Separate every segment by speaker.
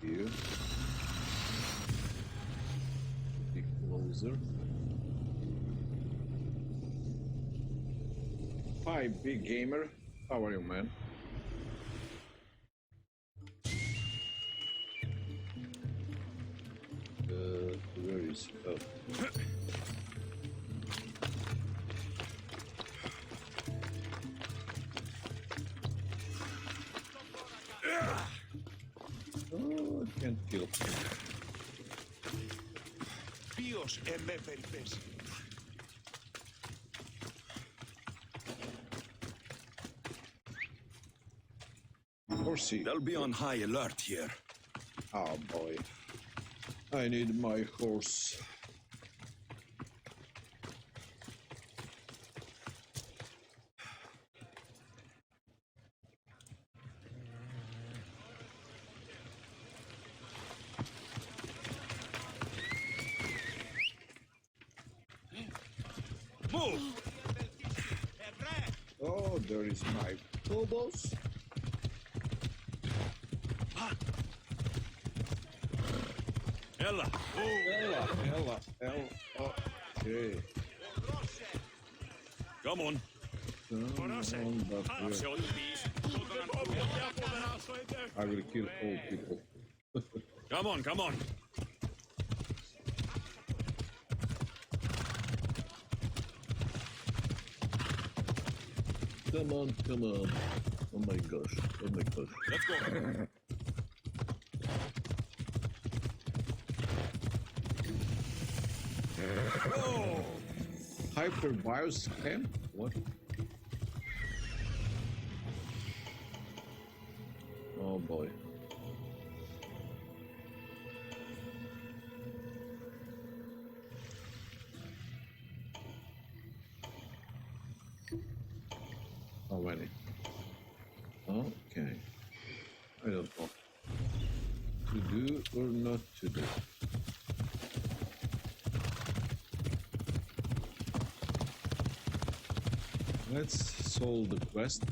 Speaker 1: Here. Be closer. Hi, big gamer. How are you, man? Where is he? Oh. Oh, I can't kill him.
Speaker 2: Ποιος εμέφερε θέση.
Speaker 1: Horsey.
Speaker 3: They'll be on high alert here.
Speaker 1: Oh boy. I need my horse.
Speaker 3: Move!
Speaker 1: Oh, there is my phobos.
Speaker 3: Ella!
Speaker 1: Ella. Okay.
Speaker 3: Come on!
Speaker 1: I will kill all people.
Speaker 3: Come on, come on!
Speaker 1: Come on, come on. Oh my gosh, oh my gosh.
Speaker 3: Let's go!
Speaker 1: Oh! Hyperbios camp? What? Oh boy. How many? Okay. I don't know. To do or not to do. Let's solve the quest.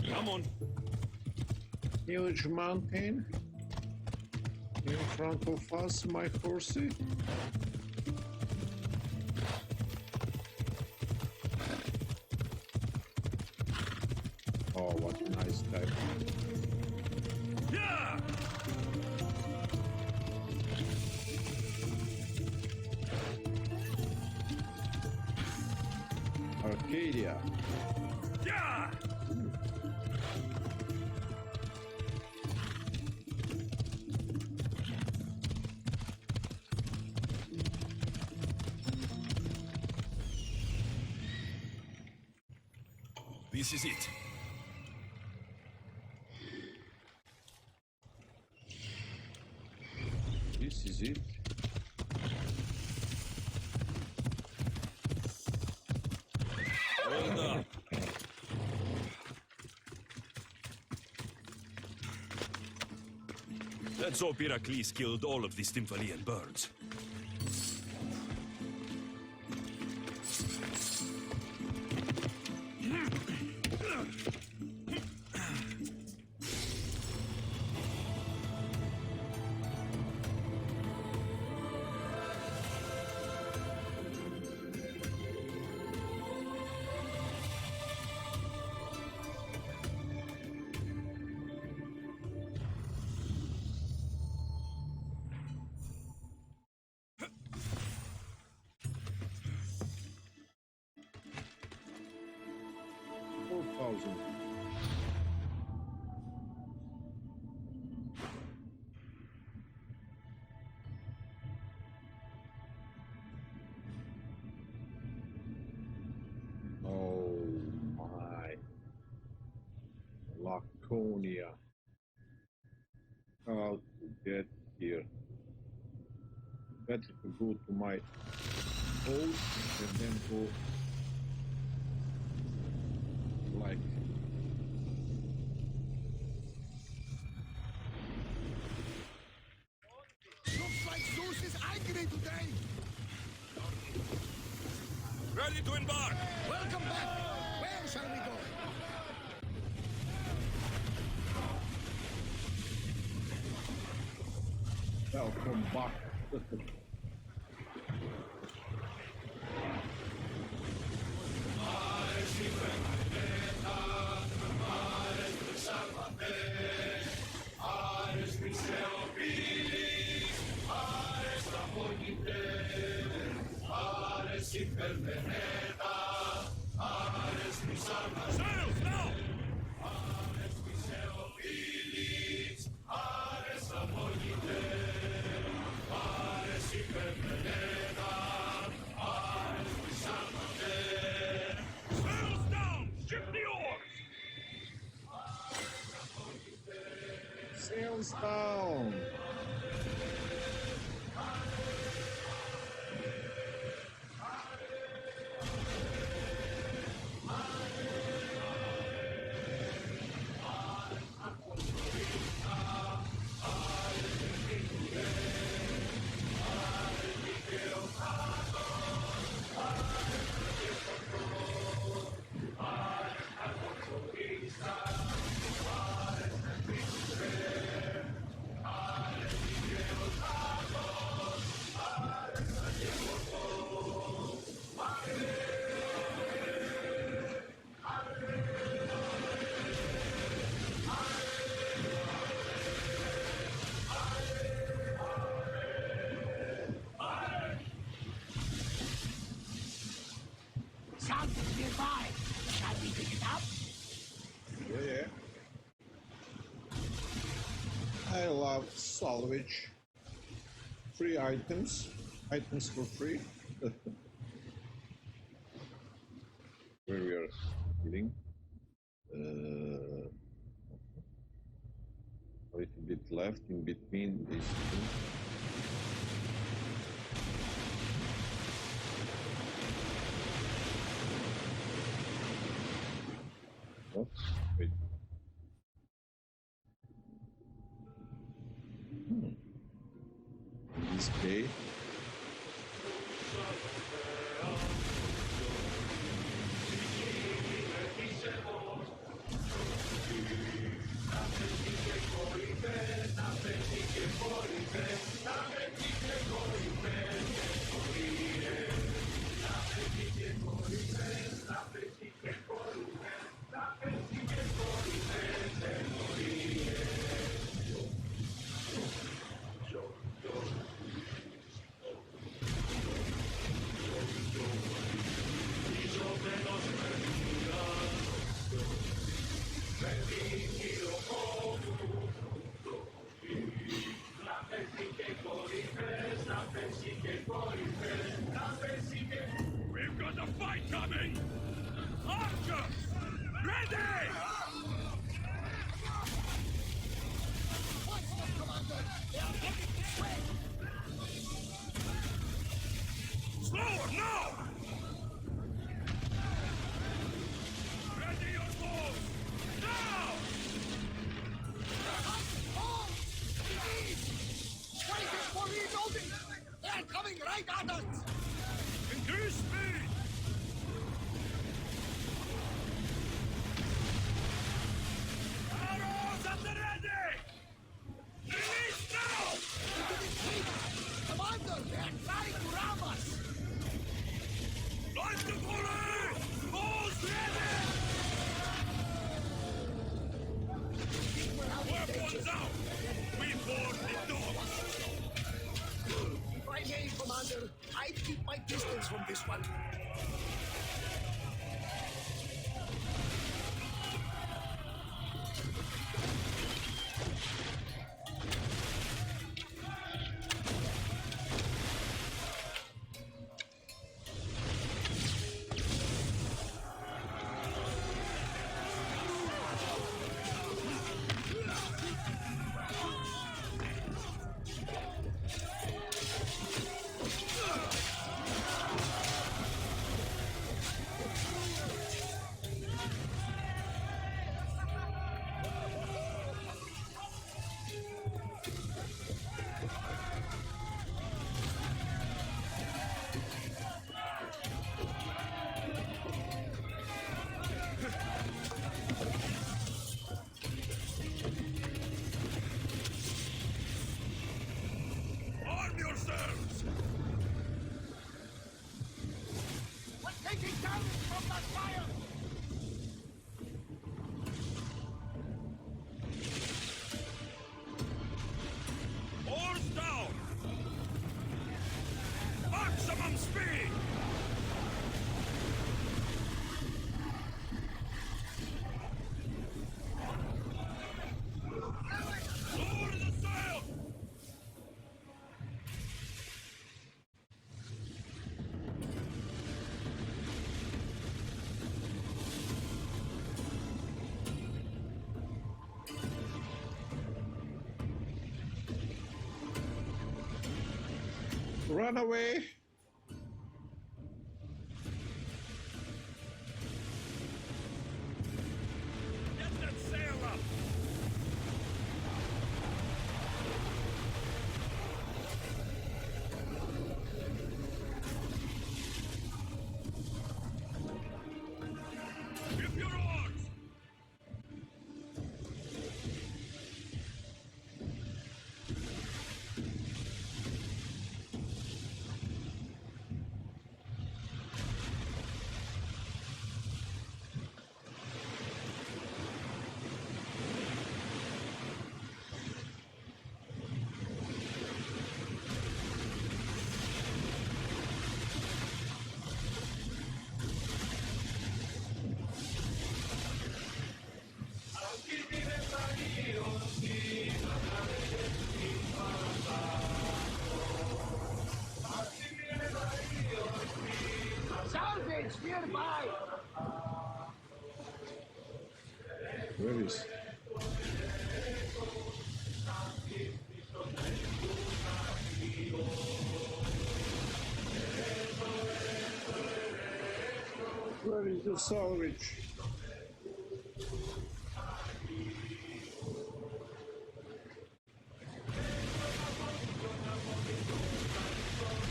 Speaker 3: Come on!
Speaker 1: Huge mountain in front of us, my horsey. Oh, what a nice type.
Speaker 3: Yeah!
Speaker 1: Arcadia.
Speaker 3: Yeah! This is it.
Speaker 1: This is it.
Speaker 3: Hold up. Let's hope Heracles killed all of the Stymphalian birds.
Speaker 1: Laconia. How to get here? Better to go to my boat and then go like
Speaker 2: Looks like Zeus is angry today.
Speaker 3: Ready to embark!
Speaker 2: Welcome back. Where shall we go?
Speaker 1: welcome back.
Speaker 3: Sails now! Sails down! Ship the oars!
Speaker 1: Sails down.
Speaker 2: Something nearby. Shall we pick it up?
Speaker 1: Yeah. I love salvage. Free items. Items for free. Where we are heading. A little bit left in between these two. What? Wait. This bay.
Speaker 3: We've got a fight coming! Archers! Ready!
Speaker 2: What's up, Commander? They are heading this way.
Speaker 3: Slower now! Ready your bows! Now!
Speaker 2: Oh! Please! Waiting for reloading! They are coming right at us!
Speaker 3: Increase speed! Arrows at the ready! Release now!
Speaker 2: Commander, they are trying to ram us!
Speaker 3: Light the volley! Bows ready! Weapons out! We board the dogs!
Speaker 2: If I may, Commander, I'd keep my distance from this one.
Speaker 1: Run away!
Speaker 3: Get that sail up! Ship your oars!
Speaker 2: Salvage nearby!
Speaker 1: Where is? Where is the salvage?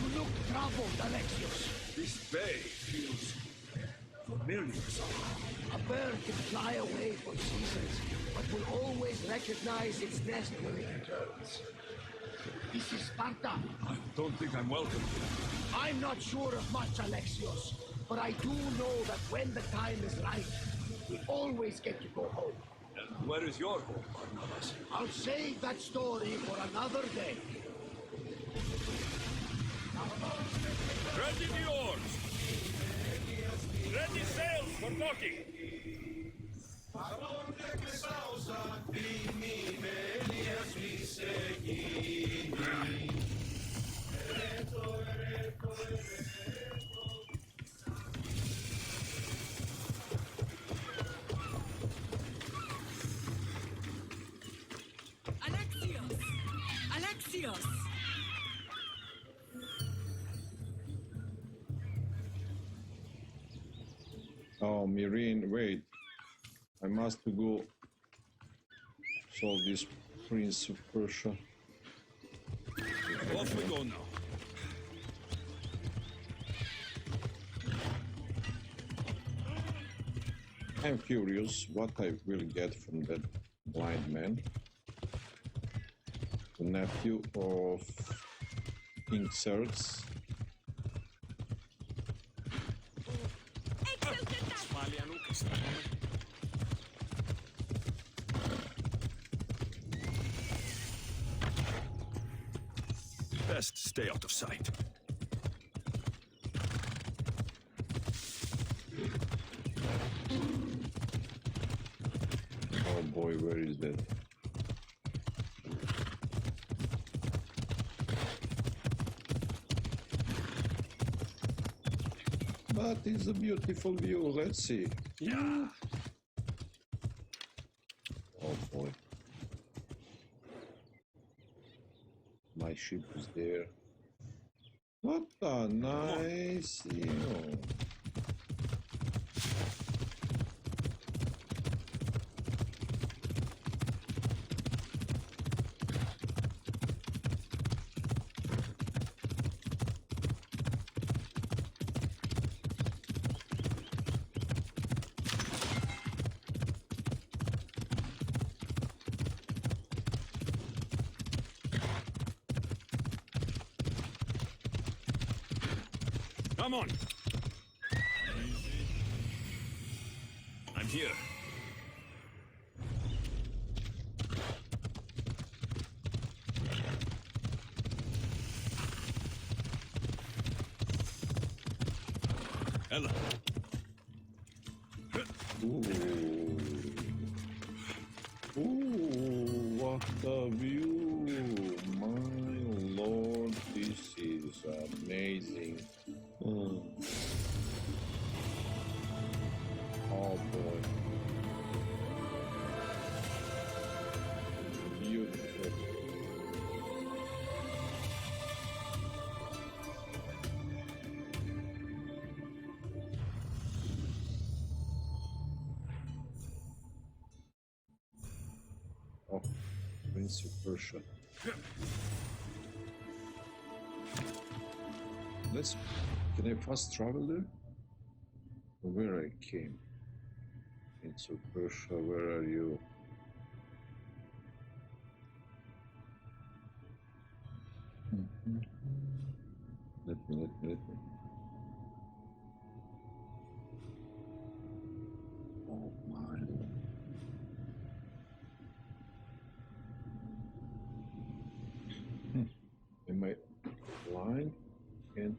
Speaker 2: You look troubled, Alexios.
Speaker 3: This bay feels familiar somehow.
Speaker 2: A bird can fly away for seasons, but will always recognize its nest when it returns. This is Sparta.
Speaker 3: I don't think I'm welcome here.
Speaker 2: I'm not sure of much, Alexios, but I do know that when the time is right, we always get to go home.
Speaker 3: And where is your home, Barnabas?
Speaker 2: I'll save that story for another day.
Speaker 3: Ready the oars! Ready sails for docking!
Speaker 4: Alexios! Alexios!
Speaker 1: Oh, Mirene, wait. I must go solve this Prince of Persia.
Speaker 3: Off we go now.
Speaker 1: I'm curious what I will get from that blind man. The nephew of King Xerxes.
Speaker 3: Best stay out of sight.
Speaker 1: Oh boy, where is that? But it's a beautiful view, let's see.
Speaker 3: Yeah.
Speaker 1: Oh boy. My ship is there. What a nice view.
Speaker 3: Come on. I'm here. Ella.
Speaker 1: Ooh. Ooh, what a view. My lord, this is amazing. Oh boy. Beautiful. Prince of Persia. Can I fast travel there? From where I came? Prince of Persia, where are you? Let me. Oh my Lord. Am I blind? And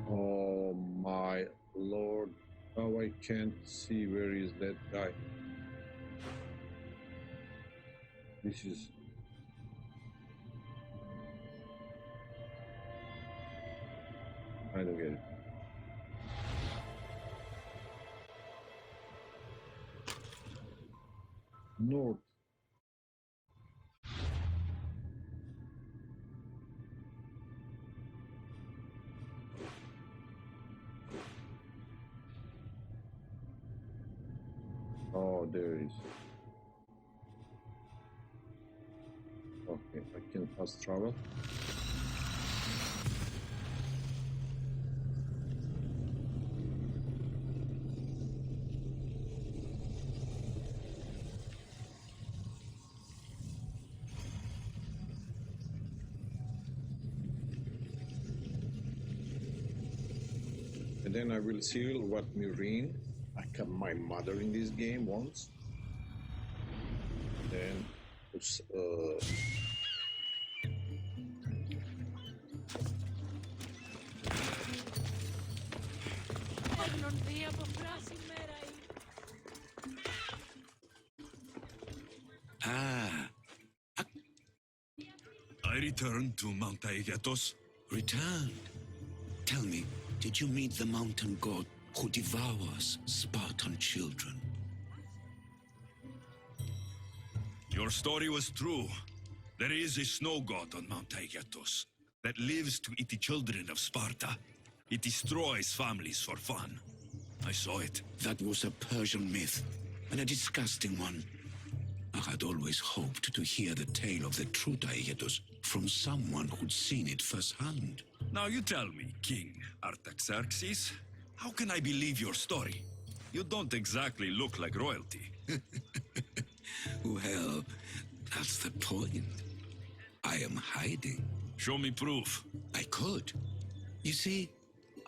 Speaker 1: oh my Lord, how I can't see where is that guy. This is I don't get it. North. Oh, there is. Okay, I can fast travel. And then I will seal what Murine, like my mother in this game wants. Then
Speaker 3: I returned to Mount Aegeatos.
Speaker 5: Returned? Tell me, did you meet the mountain god who devours Spartan children?
Speaker 3: Your story was true. There is a snow god on Mount Aegeatos that lives to eat the children of Sparta. It destroys families for fun. I saw it.
Speaker 5: That was a Persian myth, and a disgusting one. I had always hoped to hear the tale of the true Aegeatos from someone who'd seen it firsthand.
Speaker 3: Now you tell me, King Artaxerxes, how can I believe your story? You don't exactly look like royalty.
Speaker 5: Well, that's the point. I am hiding.
Speaker 3: Show me proof.
Speaker 5: I could. You see,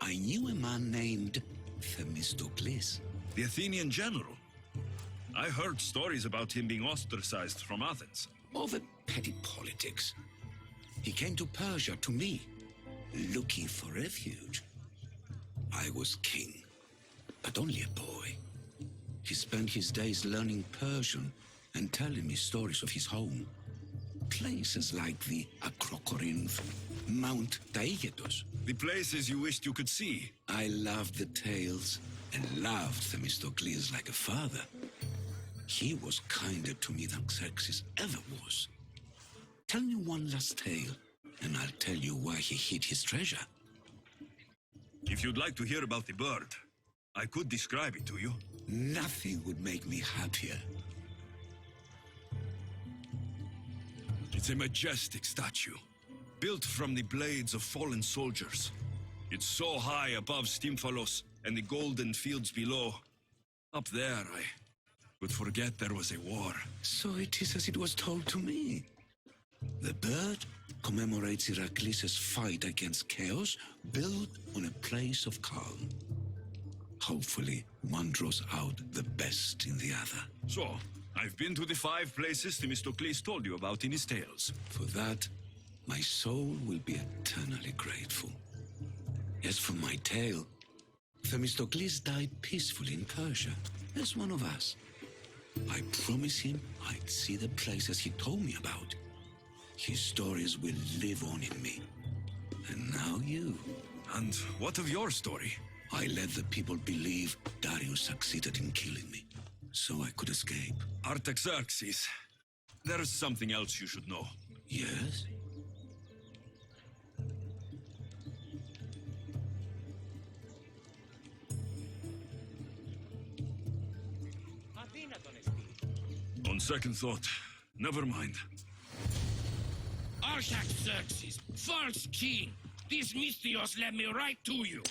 Speaker 5: I knew a man named Themistocles.
Speaker 3: The Athenian general. I heard stories about him being ostracized from Athens.
Speaker 5: Over petty politics. He came to Persia to me, looking for refuge. I was king, but only a boy. He spent his days learning Persian and telling me stories of his home. Places like the Acrocorinth, Mount Aegeatos.
Speaker 3: The places you wished you could see.
Speaker 5: I loved the tales and loved Themistocles like a father. He was kinder to me than Xerxes ever was. Tell me one last tale, and I'll tell you why he hid his treasure.
Speaker 3: If you'd like to hear about the bird, I could describe it to you.
Speaker 5: Nothing would make me happier.
Speaker 3: It's a majestic statue, built from the blades of fallen soldiers. It's so high above Stymphalos and the golden fields below. Up there, I would forget there was a war.
Speaker 5: So it is as it was told to me. The bird commemorates Heracles' fight against chaos, built on a place of calm. Hopefully, one draws out the best in the other.
Speaker 3: So, I've been to the 5 places Themistocles told you about in his tales.
Speaker 5: For that, my soul will be eternally grateful. As for my tale, Themistocles died peacefully in Persia, as one of us. I promise him I'd see the places he told me about. His stories will live on in me, And now you.
Speaker 3: And what of your story?
Speaker 5: I let the people believe Darius succeeded in killing me, so I could escape.
Speaker 3: Artaxerxes, there's something else you should know.
Speaker 5: Yes?
Speaker 3: On second thought, never mind.
Speaker 6: Artaxerxes, false king! These Misthios led me right to you.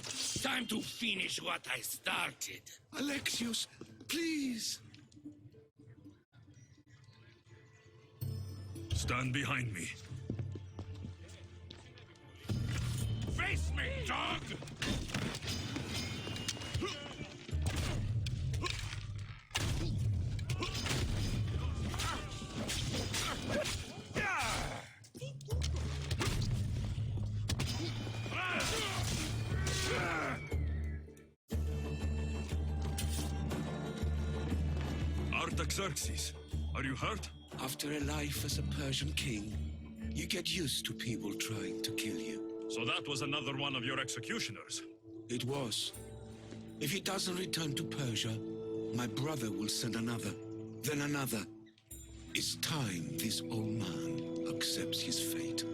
Speaker 6: Time to finish what I started.
Speaker 5: Alexios, please!
Speaker 3: Stand behind me.
Speaker 6: Face me, dog!
Speaker 3: Artaxerxes, are you hurt?
Speaker 5: After a life as a Persian king, you get used to people trying to kill you.
Speaker 3: So that was another one of your executioners.
Speaker 5: It was. If he doesn't return to Persia, my brother will send another, then another. It's time this old man accepts his fate.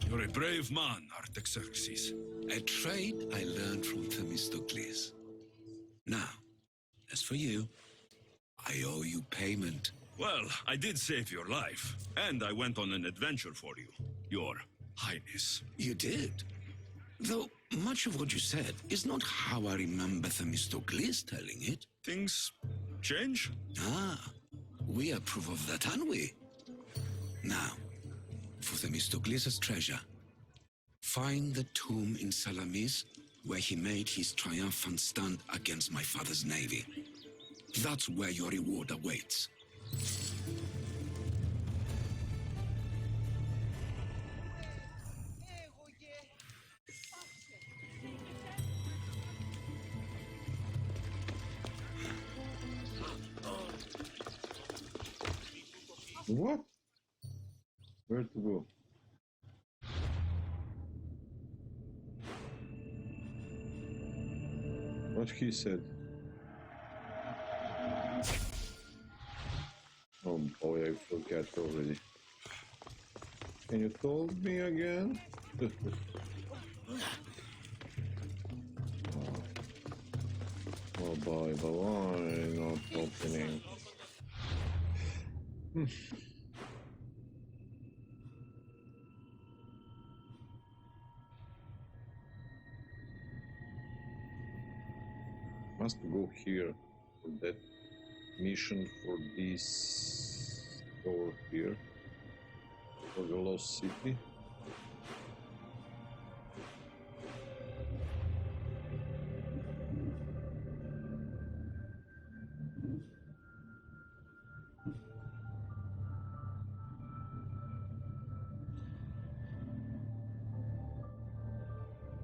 Speaker 3: You're a brave man, Artaxerxes.
Speaker 5: A trait I learned from Themistocles. Now, as for you, I owe you payment.
Speaker 3: Well, I did save your life, and I went on an adventure for you, Your Highness.
Speaker 5: You did. Though much of what you said is not how I remember Themistocles telling it.
Speaker 3: Things change?
Speaker 5: Ah, we approve of that, aren't we? Now, for Themistocles' treasure, find the tomb in Salamis where he made his triumphant stand against my father's navy. That's where your reward awaits.
Speaker 1: What? Where to go? What he said? Oh boy, I forgot already. Can you tell me again? Oh boy, but why not opening? Must go here for that mission for this door here for the lost city.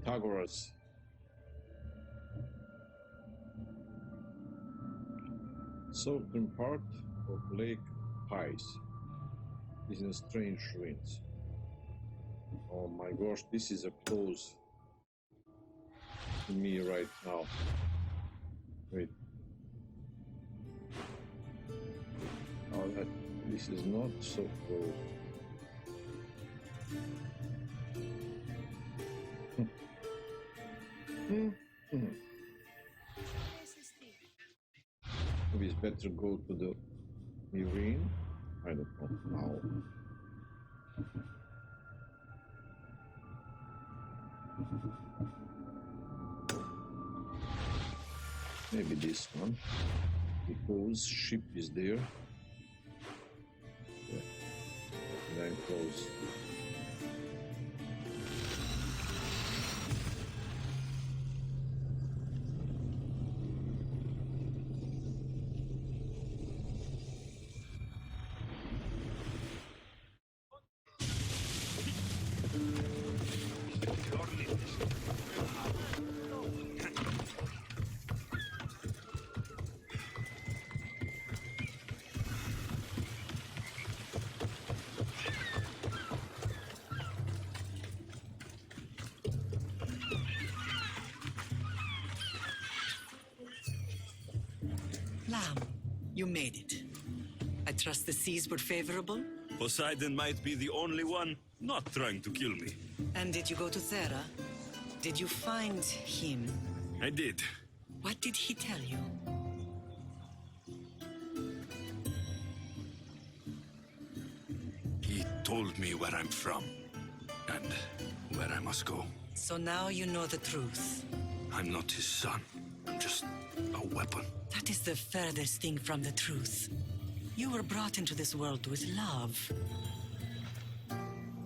Speaker 1: Pythagoras. Southern part of Lake Pais is in strange ruins. Oh my gosh, this is a close to me right now. Wait. Oh, this is not so close. Maybe it's better go to the marine. I don't know now. Maybe this one, because ship is there. Yeah. Then close.
Speaker 7: You made it. I trust the seas were favorable?
Speaker 3: Poseidon might be the only one not trying to kill me.
Speaker 7: And did you go to Thera? Did you find him?
Speaker 3: I did.
Speaker 7: What did he tell you?
Speaker 3: He told me where I'm from and where I must go.
Speaker 7: So now you know the truth.
Speaker 3: I'm not his son. I'm just a weapon.
Speaker 7: That is the furthest thing from the truth. You were brought into this world with love.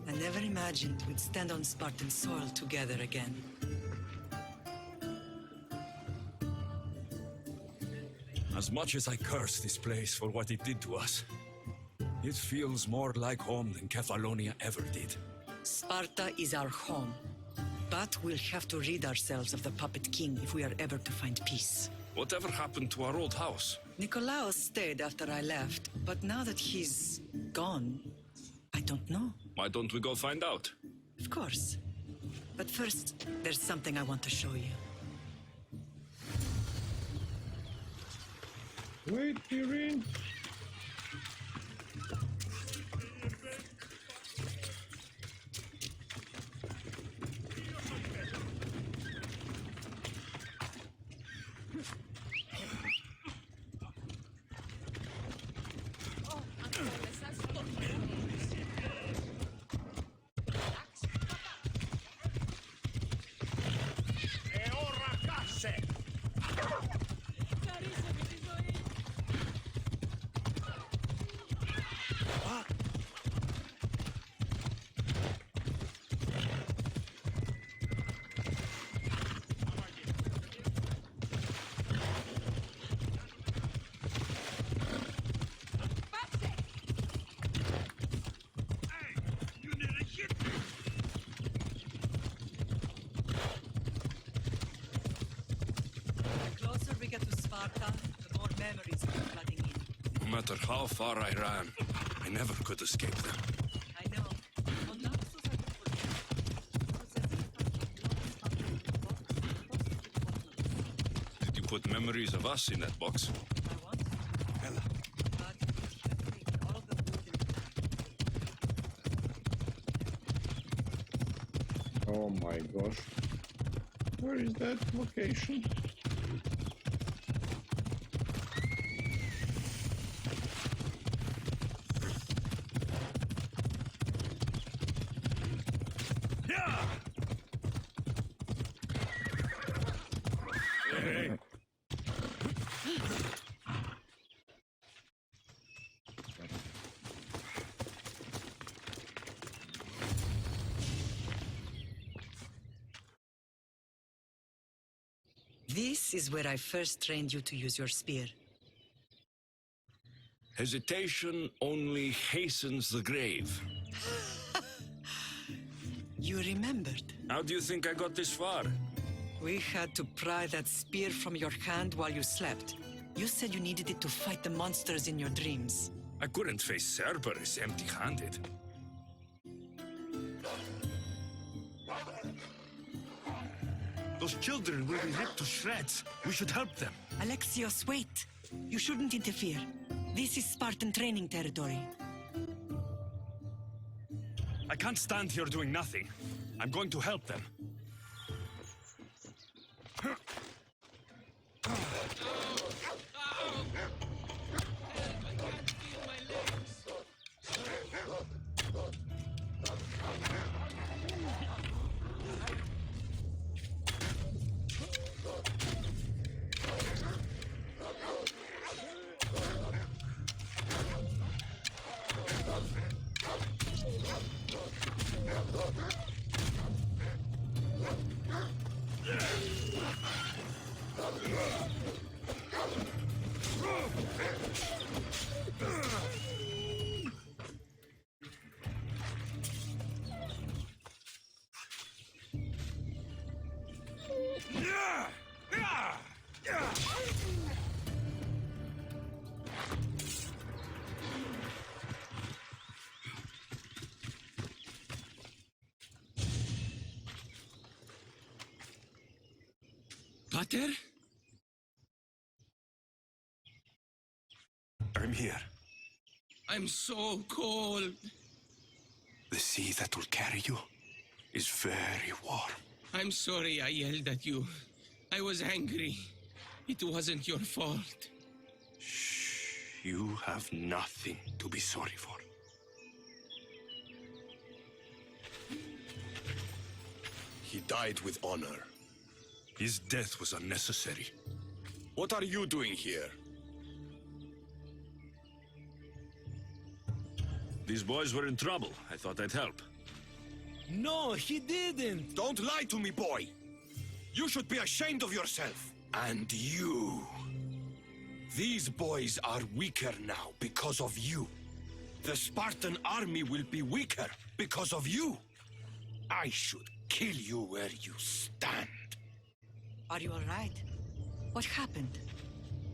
Speaker 7: I never imagined we'd stand on Spartan soil together again.
Speaker 3: As much as I curse this place for what it did to us, it feels more like home than Kefalonia ever did.
Speaker 7: Sparta is our home. But we'll have to rid ourselves of the puppet king if we are ever to find peace.
Speaker 3: Whatever happened to our old house?
Speaker 7: Nikolaos stayed after I left, but now that he's gone, I don't know.
Speaker 3: Why don't we go find out?
Speaker 7: Of course. But first, there's something I want to show you.
Speaker 1: Wait, Irene.
Speaker 7: The closer we get to Sparta, the more memories come flooding in.
Speaker 3: No matter how far I ran, I never could escape them.
Speaker 7: I know.
Speaker 3: Did you put memories of us in that box?
Speaker 7: I want to.
Speaker 3: Ella.
Speaker 7: But it has taken all of the wood and
Speaker 1: Oh my gosh. Where is that location?
Speaker 3: Hey!
Speaker 7: This is where I first trained you to use your spear.
Speaker 3: Hesitation only hastens the grave.
Speaker 7: You remembered.
Speaker 3: How do you think I got this far?
Speaker 7: We had to pry that spear from your hand while you slept. You said you needed it to fight the monsters in your dreams.
Speaker 3: I couldn't face Cerberus empty-handed. Those children will be ripped to shreds. We should help them.
Speaker 7: Alexios, wait! You shouldn't interfere. This is Spartan training territory.
Speaker 3: I can't stand here doing nothing. I'm going to help them.
Speaker 5: Pater?
Speaker 6: I'm so cold.
Speaker 5: The sea that will carry you is very warm.
Speaker 6: I'm sorry I yelled at you. I was angry. It wasn't your fault.
Speaker 5: Shh, you have nothing to be sorry for.
Speaker 8: He died with honor.
Speaker 3: His death was unnecessary.
Speaker 8: What are you doing here?
Speaker 3: These boys were in trouble. I thought I'd help.
Speaker 9: No, he didn't.
Speaker 8: Don't lie to me, boy! You should be ashamed of yourself. And you. These boys are weaker now because of you. The Spartan army will be weaker because of you. I should kill you where you stand.
Speaker 7: Are you all right? What happened?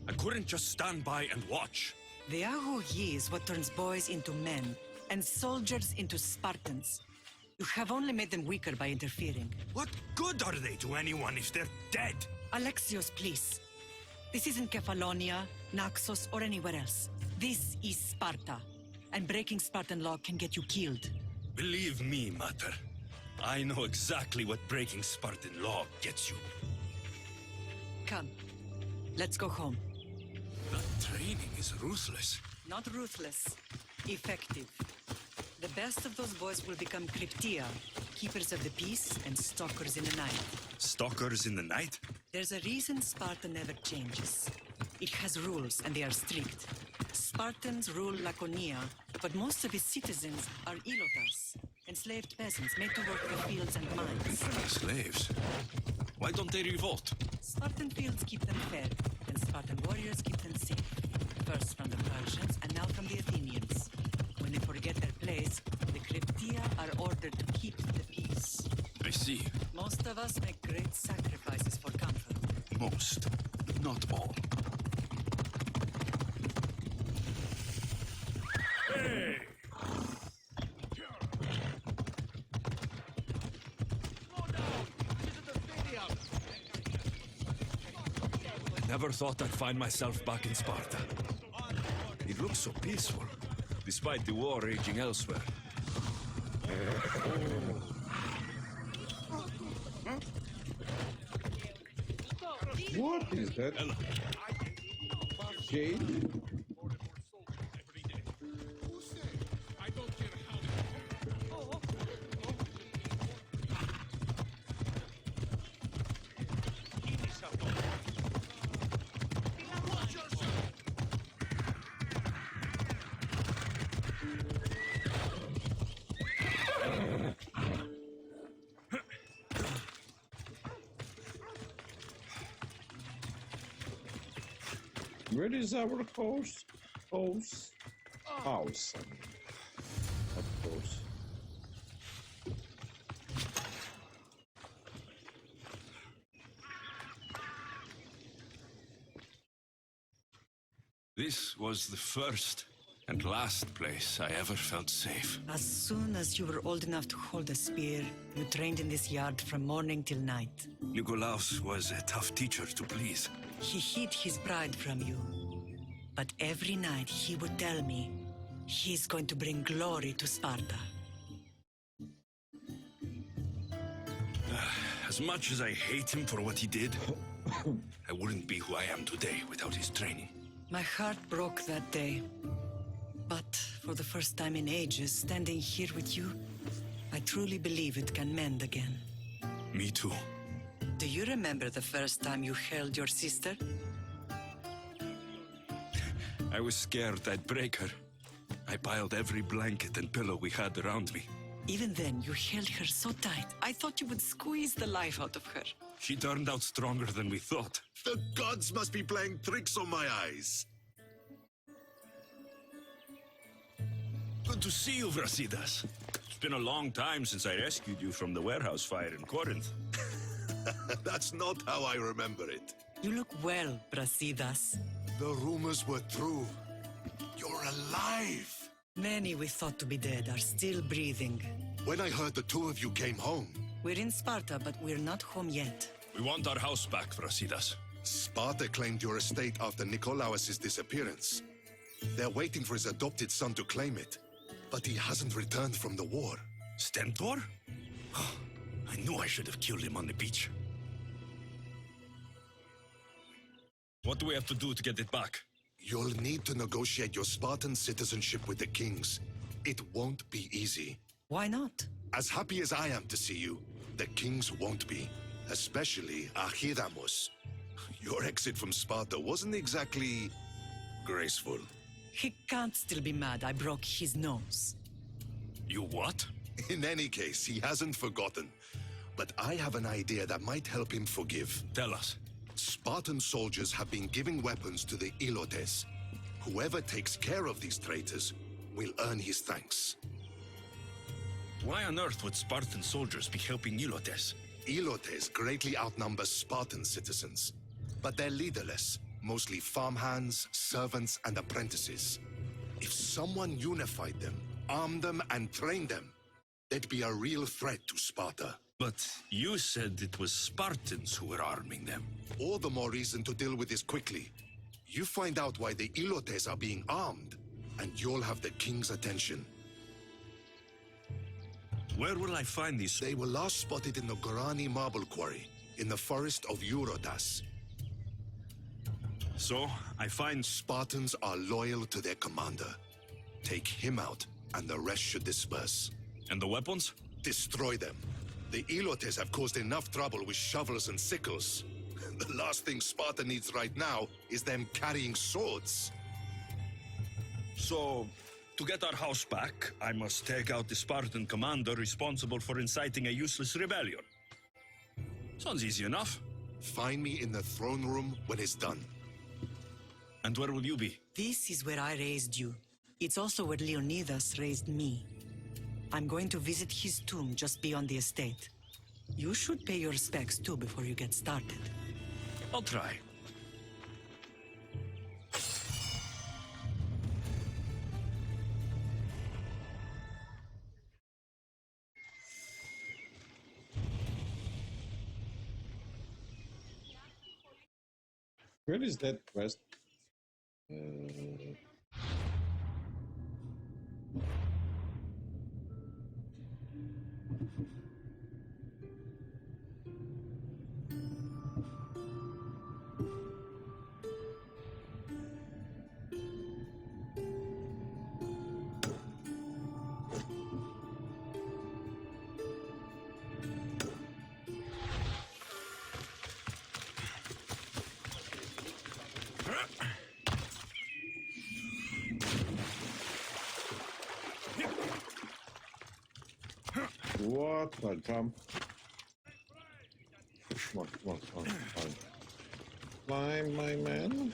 Speaker 3: I couldn't just stand by and watch.
Speaker 7: The Aegean is what turns boys into men and soldiers into Spartans. You have only made them weaker by interfering.
Speaker 3: What good are they to anyone if they're dead?
Speaker 7: Alexios, please. This isn't Kefalonia, Naxos, or anywhere else. This is Sparta, and breaking Spartan law can get you killed.
Speaker 3: Believe me, Mater. I know exactly what breaking Spartan law gets you.
Speaker 7: Come, let's go home.
Speaker 3: That training is ruthless.
Speaker 7: Not ruthless, effective. The best of those boys will become Cryptia, keepers of the peace and stalkers in the night.
Speaker 3: Stalkers in the night?
Speaker 7: There's a reason Sparta never changes. It has rules, and they are strict. Spartans rule Laconia, but most of its citizens are ilotas, enslaved peasants made to work the fields and mines.
Speaker 3: Slaves? Why don't they revolt?
Speaker 7: Spartan fields keep them fed, and Spartan warriors keep them safe. First from the Persians, and now from the Athenians. When they forget their place, the Cryptia are ordered to keep the peace.
Speaker 3: I see.
Speaker 7: Most of us make great sacrifices for comfort.
Speaker 3: Most, not all. Hey! Never thought I'd find myself back in Sparta. It looks so peaceful, despite the war raging elsewhere.
Speaker 1: What is that? Jade? Where is our house? House? House. Of course.
Speaker 3: This was the first and last place I ever felt safe.
Speaker 7: As soon as you were old enough to hold a spear, you trained in this yard from morning till night.
Speaker 3: Nikolaos was a tough teacher to please.
Speaker 7: He hid his pride from you. But every night he would tell me, he's going to bring glory to Sparta.
Speaker 3: As much as I hate him for what he did, I wouldn't be who I am today without his training.
Speaker 7: My heart broke that day. But for the first time in ages, standing here with you, I truly believe it can mend again.
Speaker 3: Me too.
Speaker 7: Do you remember the first time you held your sister?
Speaker 3: I was scared I'd break her. I piled every blanket and pillow we had around me.
Speaker 7: Even then, you held her so tight, I thought you would squeeze the life out of her.
Speaker 3: She turned out stronger than we thought.
Speaker 8: The gods must be playing tricks on my eyes.
Speaker 3: Good to see you, Brasidas. It's been a long time since I rescued you from the warehouse fire in Corinth.
Speaker 8: That's not how I remember it.
Speaker 7: You look well, Brasidas.
Speaker 8: The rumors were true. You're alive!
Speaker 7: Many we thought to be dead are still breathing.
Speaker 8: When I heard the two of you came home,
Speaker 7: We're in Sparta, but we're not home yet.
Speaker 3: We want our house back, Brasidas.
Speaker 8: Sparta claimed your estate after Nikolaos' disappearance.
Speaker 10: They're waiting for his adopted son to claim it. But he hasn't returned from the war.
Speaker 3: Stentor? I knew I should have killed him on the beach. What do we have to do to get it back?
Speaker 10: You'll need to negotiate your Spartan citizenship with the kings. It won't be easy.
Speaker 7: Why not?
Speaker 10: As happy as I am to see you, the kings won't be. Especially Archidamos. Your exit from Sparta wasn't exactly graceful.
Speaker 7: He can't still be mad I broke his nose.
Speaker 3: You what?
Speaker 10: In any case, he hasn't forgotten. But I have an idea that might help him forgive.
Speaker 3: Tell us.
Speaker 10: Spartan soldiers have been giving weapons to the Ilotes. Whoever takes care of these traitors will earn his thanks.
Speaker 3: Why on earth would Spartan soldiers be helping Ilotes?
Speaker 10: Ilotes greatly outnumber Spartan citizens, but they're leaderless, mostly farmhands, servants, and apprentices. If someone unified them, armed them, and trained them, they'd be a real threat to Sparta.
Speaker 3: But you said it was Spartans who were arming them.
Speaker 10: All the more reason to deal with this quickly. You find out why the Ilotes are being armed, and you'll have the king's attention.
Speaker 3: Where will I find these?
Speaker 10: They were last spotted in the Gorani marble quarry, in the forest of Eurotas.
Speaker 3: So, I find
Speaker 10: Spartans are loyal to their commander. Take him out, and the rest should disperse.
Speaker 3: And the weapons?
Speaker 10: Destroy them. The Ilotes have caused enough trouble with shovels and sickles. The last thing Sparta needs right now is them carrying swords.
Speaker 3: So, to get our house back, I must take out the Spartan commander responsible for inciting a useless rebellion. Sounds easy enough.
Speaker 10: Find me in the throne room when it's done.
Speaker 3: And where will you be?
Speaker 7: This is where I raised you. It's also where Leonidas raised me. I'm going to visit his tomb just beyond the estate. You should pay your respects too before you get started.
Speaker 3: I'll try.
Speaker 1: Where is that quest? What a jump. Come on, come on, come on, climb. Climb, my man.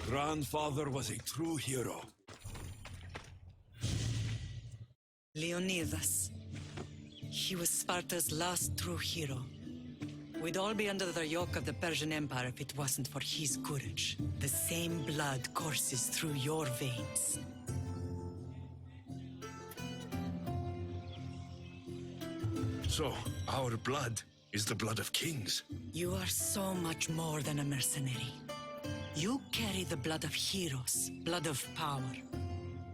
Speaker 3: Grandfather was a true hero.
Speaker 7: Leonidas. He was Sparta's last true hero. We'd all be under the yoke of the Persian Empire if it wasn't for his courage. The same blood courses through your veins.
Speaker 3: So, our blood is the blood of kings.
Speaker 7: You are so much more than a mercenary. You carry the blood of heroes, blood of power.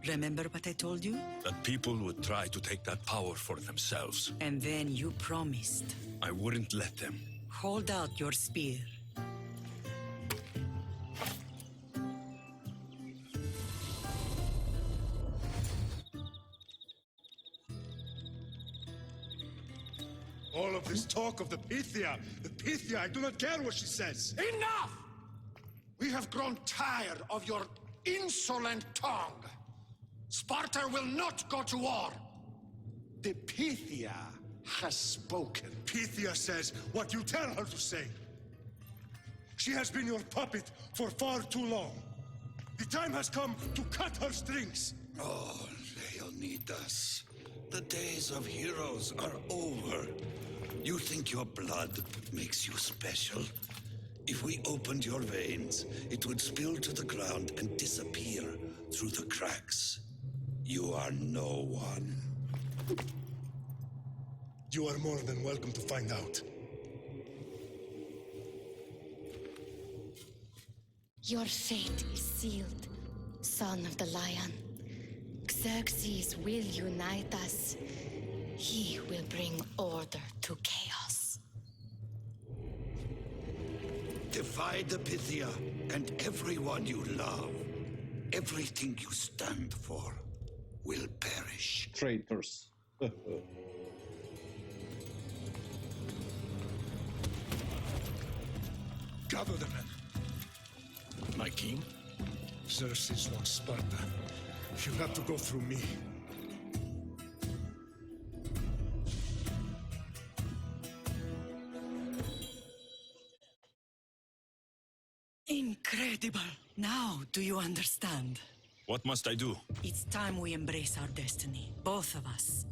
Speaker 7: Remember what I told you?
Speaker 3: That people would try to take that power for themselves.
Speaker 7: And then you promised.
Speaker 3: I wouldn't let them.
Speaker 7: Hold out your spear.
Speaker 11: All of this talk of the Pythia, I do not care what she says.
Speaker 2: Enough! We have grown tired of your insolent tongue. Sparta will not go to war. The Pythia has spoken.
Speaker 11: Pythia says what you tell her to say. She has been your puppet for far too long. The time has come to cut her strings.
Speaker 5: Oh, Leonidas, the days of heroes are over. You think your blood makes you special? If we opened your veins, it would spill to the ground and disappear through the cracks. You are no one.
Speaker 11: You are more than welcome to find out.
Speaker 12: Your fate is sealed, son of the lion. Xerxes will unite us. He will bring order to chaos.
Speaker 5: Divide the Pythia and everyone you love. Everything you stand for will perish.
Speaker 1: Traitors.
Speaker 11: Gather the men.
Speaker 6: My king?
Speaker 11: Xerxes wants Sparta. You'll have to go through me.
Speaker 7: Incredible! Now, do you understand?
Speaker 3: What must I do?
Speaker 7: It's time we embrace our destiny, both of us.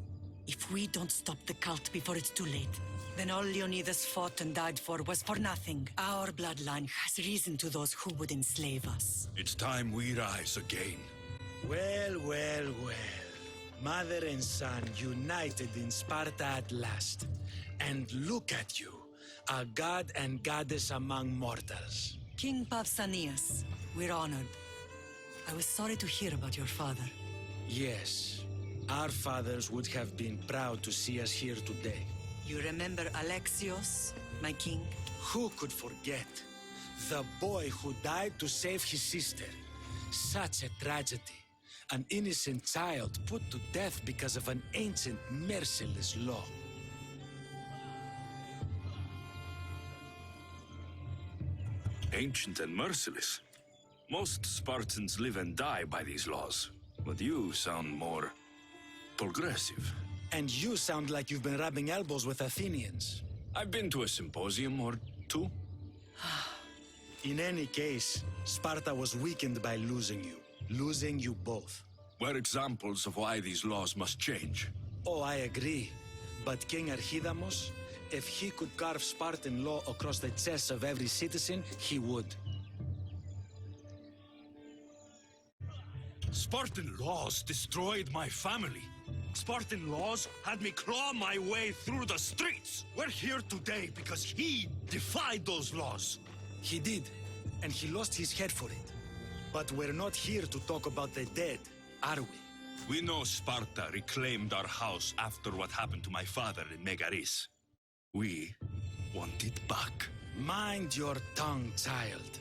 Speaker 7: If we don't stop the cult before it's too late, then all Leonidas fought and died for was for nothing. Our bloodline has risen to those who would enslave us.
Speaker 3: It's time we rise again.
Speaker 9: Well, well, well. Mother and son united in Sparta at last. And look at you, a god and goddess among mortals.
Speaker 7: King Pausanias, we're honored. I was sorry to hear about your father.
Speaker 9: Yes, our fathers would have been proud to see us here today.
Speaker 7: You remember Alexios, my king?
Speaker 9: Who could forget? The boy who died to save his sister. Such a tragedy. An innocent child put to death because of an ancient, merciless law.
Speaker 3: Ancient and merciless. Most Spartans live and die by these laws, but you sound more progressive.
Speaker 9: And you sound like you've been rubbing elbows with Athenians.
Speaker 3: I've been to a symposium or two.
Speaker 9: In any case, Sparta was weakened by losing you both.
Speaker 3: We're examples of why these laws must change.
Speaker 9: Oh, I agree. But King Archidamos, if he could carve Spartan law across the chests of every citizen, he would.
Speaker 3: Spartan laws destroyed my family. Spartan laws had me claw my way through the streets. We're here today because he defied those laws.
Speaker 9: He did, and he lost his head for it. But we're not here to talk about the dead, are we?
Speaker 3: We know Sparta reclaimed our house after what happened to my father in Megaris. We want it back.
Speaker 9: Mind your tongue, child.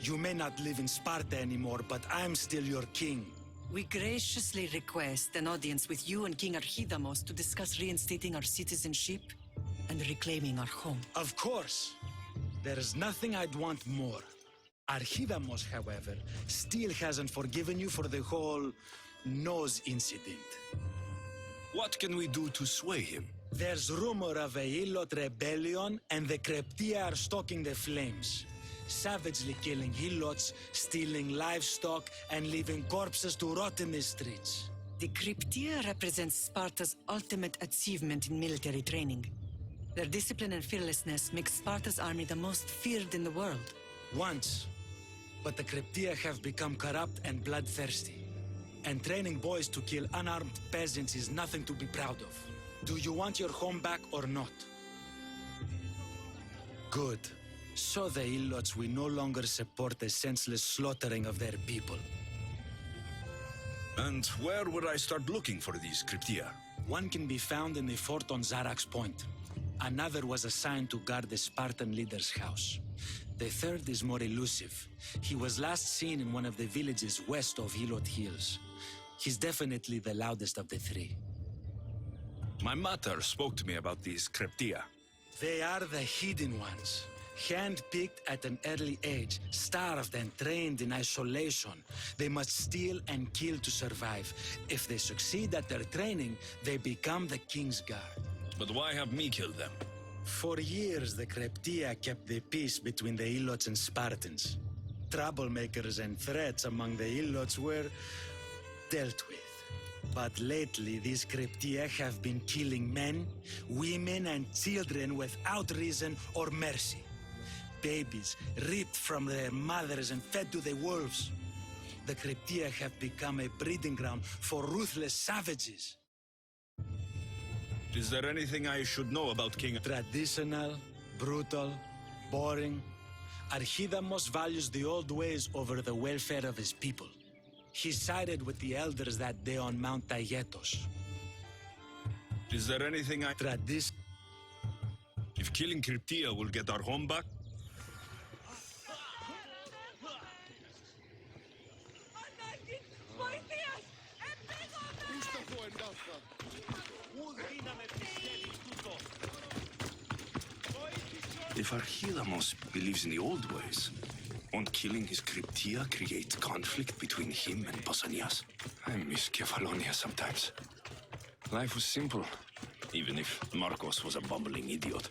Speaker 9: You may not live in Sparta anymore, but I'm still your king.
Speaker 7: We graciously request an audience with you and King Archidamos to discuss reinstating our citizenship and reclaiming our home.
Speaker 9: Of course. There's nothing I'd want more. Archidamos, however, still hasn't forgiven you for the whole nose incident.
Speaker 3: What can we do to sway him?
Speaker 9: There's rumor of a Hilot rebellion, and the Kryptia are stoking the flames. Savagely killing Helots, stealing livestock, and leaving corpses to rot in the streets.
Speaker 7: The Kryptia represents Sparta's ultimate achievement in military training. Their discipline and fearlessness make Sparta's army the most feared in the world.
Speaker 9: Once. But the Kryptia have become corrupt and bloodthirsty. And training boys to kill unarmed peasants is nothing to be proud of. Do you want your home back or not? Good. So the Ilots will no longer support the senseless slaughtering of their people.
Speaker 3: And where would I start looking for these Kryptia?
Speaker 9: One can be found in the fort on Zarax Point. Another was assigned to guard the Spartan leader's house. The third is more elusive. He was last seen in one of the villages west of Hilot Hills. He's definitely the loudest of the three.
Speaker 3: My mater spoke to me about these Kryptia.
Speaker 9: They are the hidden ones. Hand-picked at an early age, starved and trained in isolation. They must steal and kill to survive. If they succeed at their training, they become the King's Guard.
Speaker 3: But why have me kill them?
Speaker 9: For years, the Kryptia kept the peace between the Ilots and Spartans. Troublemakers and threats among the Ilots were dealt with. But lately, these Kryptia have been killing men, women, and children without reason or mercy. Babies ripped from their mothers and fed to the wolves. The Cryptia have become a breeding ground for ruthless savages.
Speaker 3: Is there anything I should know about King?
Speaker 9: Traditional, brutal, boring. Archidamos values the old ways over the welfare of his people. He sided with the elders that day on Mount Taygetos.
Speaker 3: Is there anything I... If killing Cryptia will get our home back?
Speaker 5: If Archidamos believes in the old ways, won't killing his Cryptia create conflict between him and Pausanias? I miss Kefalonia sometimes. Life was simple, even if Marcos was a bumbling idiot.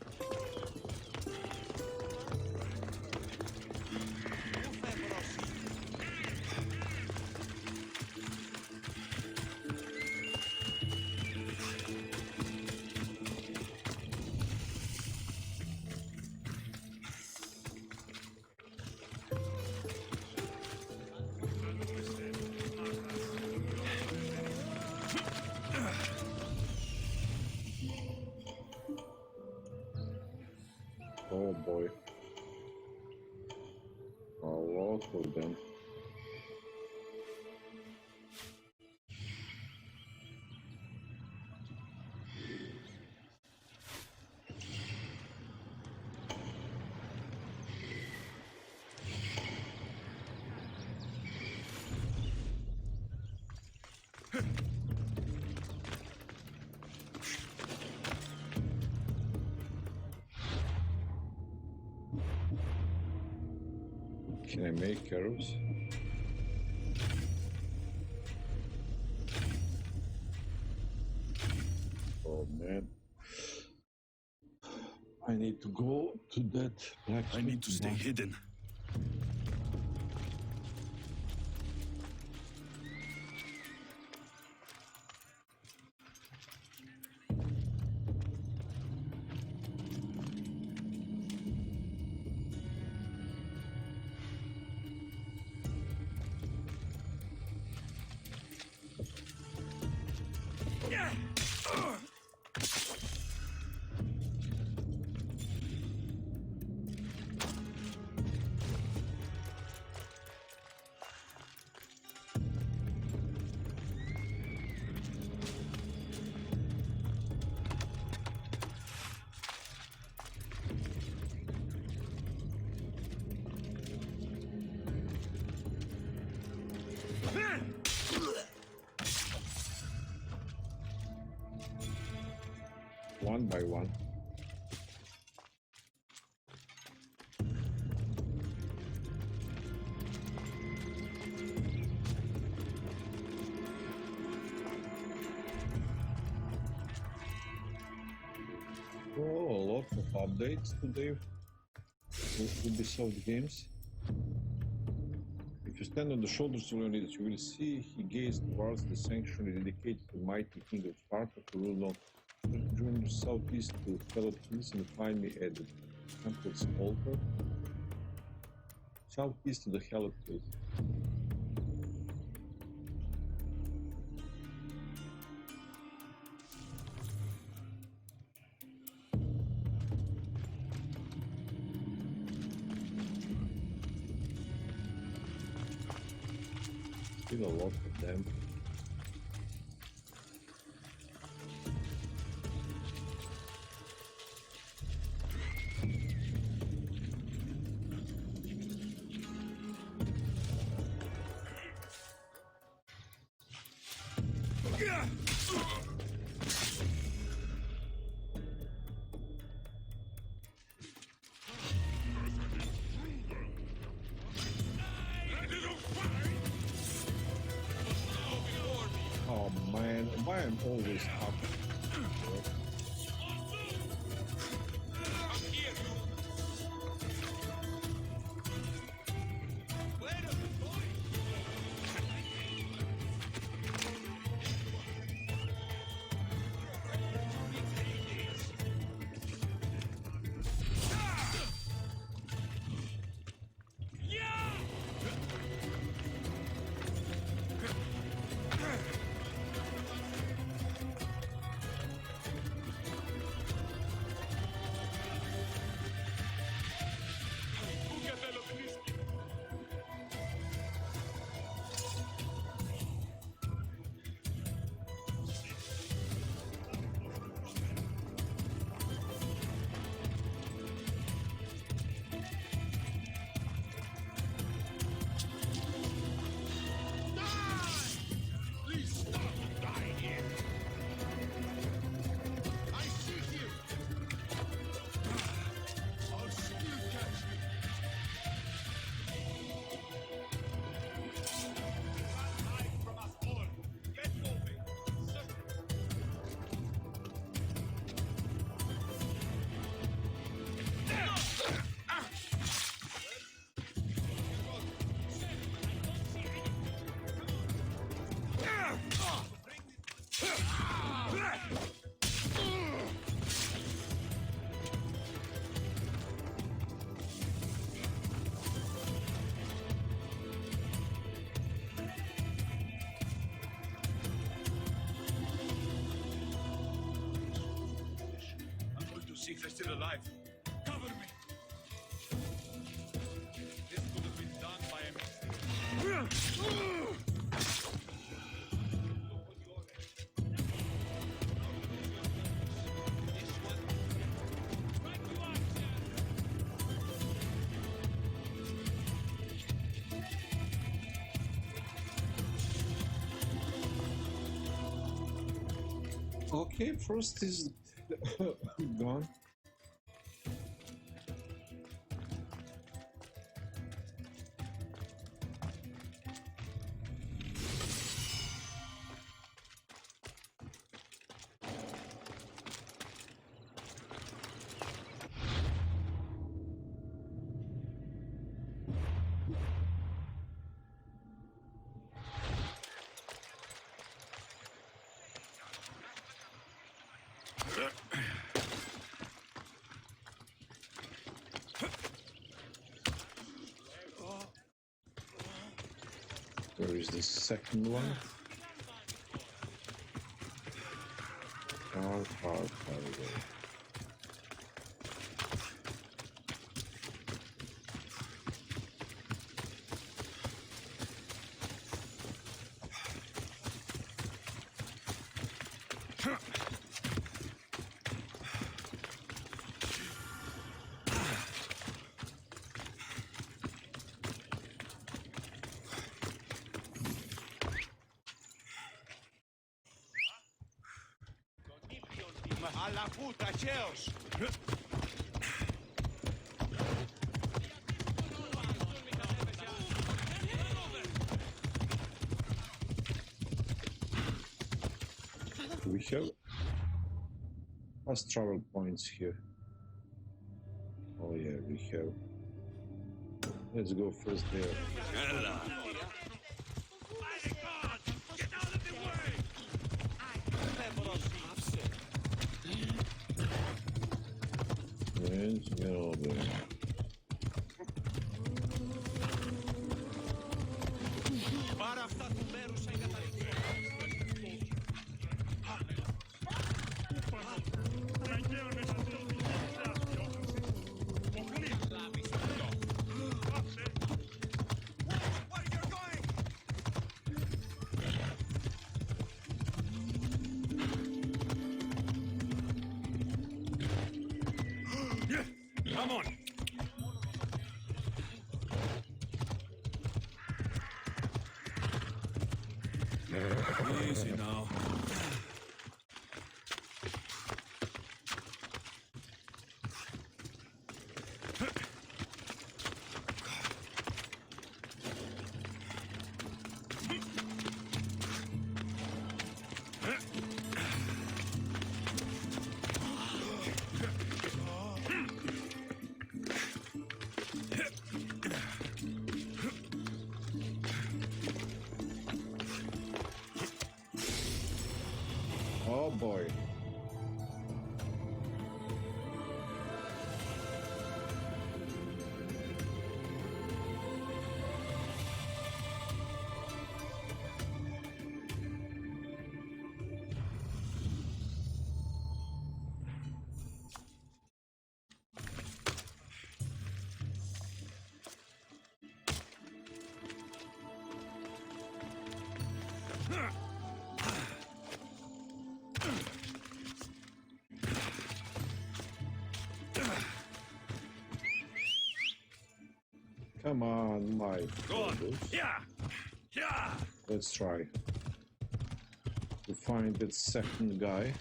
Speaker 1: Oh boy. A lot of them. Can I make arrows? Oh man. I need to go to that blacksmith.
Speaker 3: I need to stay hidden.
Speaker 1: One by one. Oh, a lot of updates today with Ubisoft games. If you stand on the shoulders of Leonidas, you will see he gazed towards the sanctuary dedicated to the mighty king of Sparta to rule on. Join the southeast to Helotis and find me at the temple's altar. Southeast to the Helotis. Still a lot of them. Oh man, why am I always up?
Speaker 8: see if they're still alive. Cover me. This could have been done by a mistake.
Speaker 1: Okay, first is gone. Where is the second one? Far away.
Speaker 8: Alla puta, cheos!
Speaker 1: We have fast travel points here. Oh yeah, we have. Let's go first there. Let's go there.
Speaker 8: Πάρα αυτά του μέρους εγκαταλείπει. Come on. Easy now.
Speaker 1: Oh boy. Come on, my
Speaker 8: Go on.
Speaker 1: brothers.
Speaker 8: Yeah. Yeah.
Speaker 1: Let's try to find that second guy.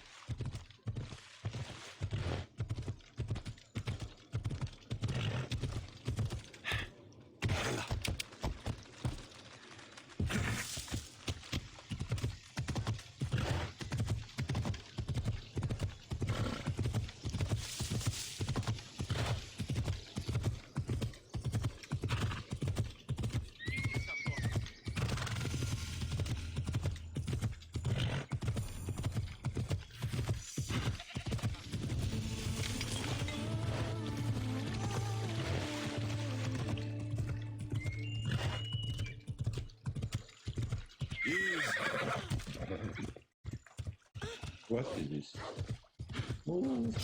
Speaker 1: What is this? Move.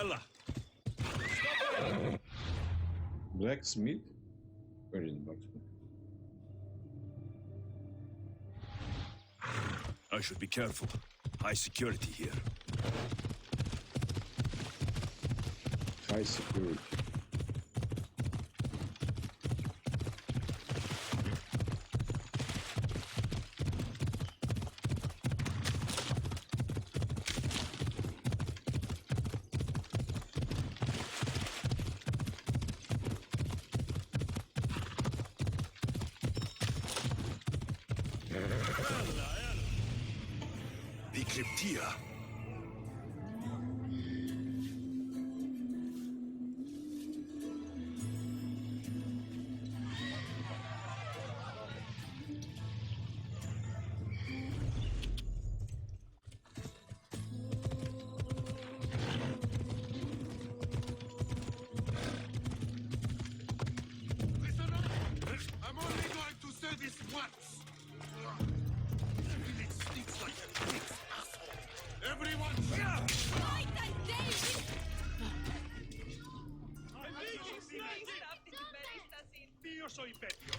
Speaker 3: fella.
Speaker 1: Blacksmith? Where is the blacksmith?
Speaker 3: I should be careful. High security here.
Speaker 1: High security.
Speaker 8: The Cryptia.
Speaker 11: Listen up! I'm only going to say this once. It stinks like a pig's asshole. Everyone,
Speaker 4: Night and day!
Speaker 11: Io soy Petio.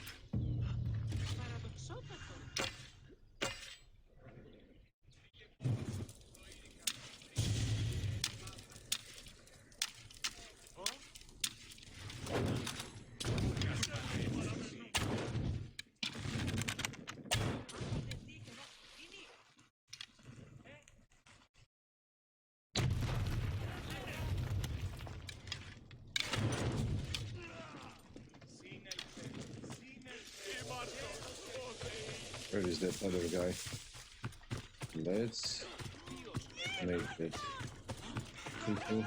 Speaker 1: Where is that other guy? Let's make it people.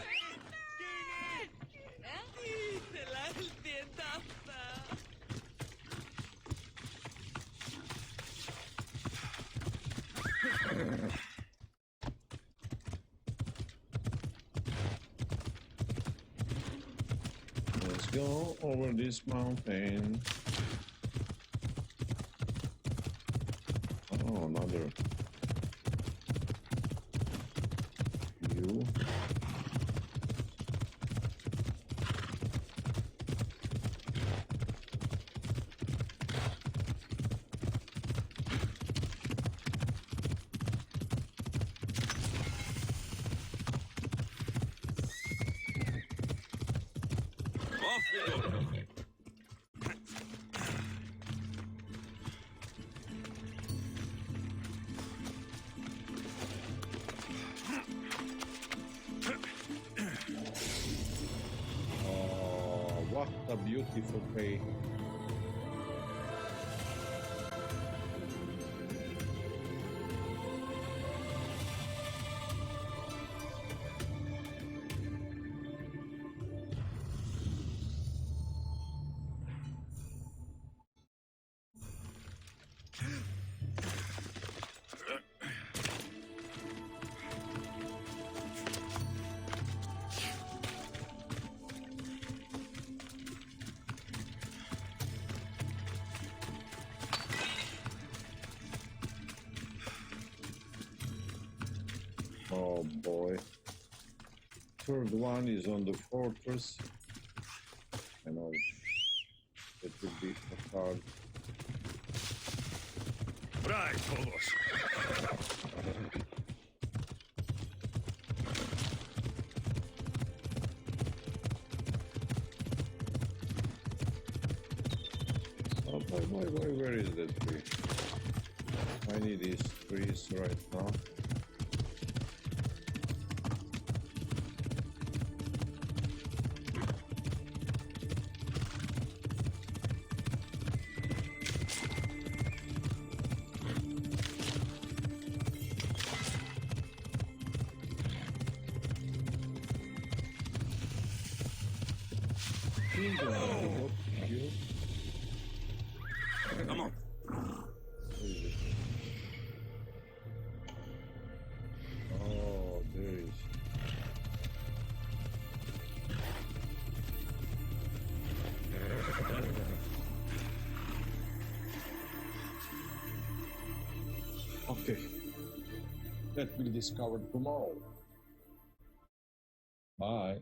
Speaker 1: Let's go over this mountain. Oh, another. You.
Speaker 3: Off we go.
Speaker 1: Oh, what a beautiful day. Oh boy. Third one is on the fortress. I know it will be hard.
Speaker 3: Right, todos.
Speaker 1: Oh boy, where is that tree? I need these trees right now.
Speaker 3: Come on.
Speaker 1: Oh, there is. Okay. That will be discovered tomorrow. Bye.